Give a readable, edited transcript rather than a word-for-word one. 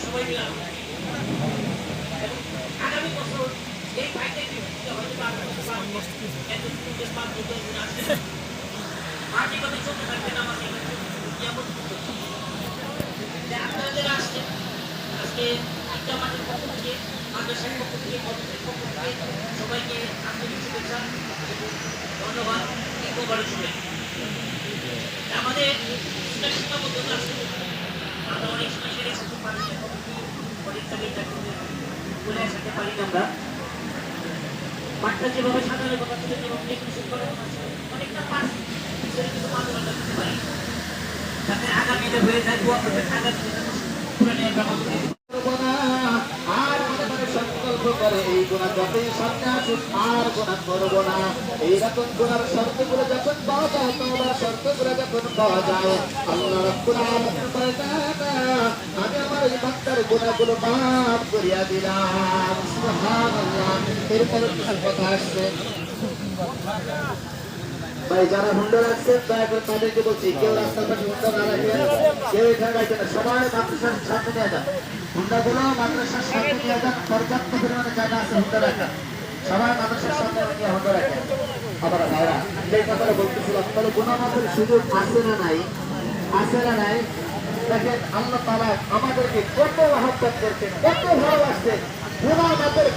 সবাই মিলাম আগামী বছর এই ভাইকে হয়তো আর্থিকভাবে চলতে থাকবেন আমাকে আপনাদের আসছেন আজকে একটা আমাদের পক্ষ থেকে মাদ্রাসার পক্ষ থেকে কলেজের পক্ষ থেকে সবাইকে আন্তরিক শুভেচ্ছা ধন্যবাদ একবারে শুনে আমাদের সীমাবদ্ধ আছে আমরা অনেক সময় সেরে শিখতে পারি অনেক জায়গায় বলে আসাতে পারি আমরা মাঠটা যেভাবে সাজানো কথা ছিল যেভাবে ডেকোরেশন করা অনেকটা পাস কিছু মাধ্যমে করতে পারি যাতে আগামীতে হয়ে যায় দোয়া করতে আগামীতে পুরানি একটা আর মনে মনে সংকল্প করে এই গুণা যতই সামনে আসুক আর গুণা করবো না। এইরকম গুণার শর্তগুলো যখন পাওয়া যায় তোমার শর্তগুলো যখন পাওয়া যায় আল্লাহ রাব্বুল আলামিন বলে আমি আমার এই বান্দার গুণাগুলো মাফ করিয়া দিলাম। সুবহানাল্লাহ। এরপরে কিছু কথা আসছে ভাই যারা হুন্ডা রাখছেন দয়া করে তাদেরকে বলছি কেউ রাস্তার পাশে হুন্ডা না রাখবেন, কেউ এখানে রাখবেন না, সবাই মাদ্রাসার সামনে নিয়ে যান। হুন্ডাগুলো মাদ্রাসার সামনে নিয়ে যান, পর্যাপ্ত পরিমাণে জায়গা আছে হুন্ডা রাখা, সবাই মাদ্রাসার সামনে নিয়ে হুন্ডা রাখেন। আবার ভাইরা যে কথাটা বলতেছিলাম তাহলে গুনাহ মাফের সুযোগ আছে না নাই? আছে না নাই? দেখেন আল্লাহ তাআলা আমাদেরকে কত মহব্বত করছেন, কত ভালোবাসছেন, গুনাহ মাফের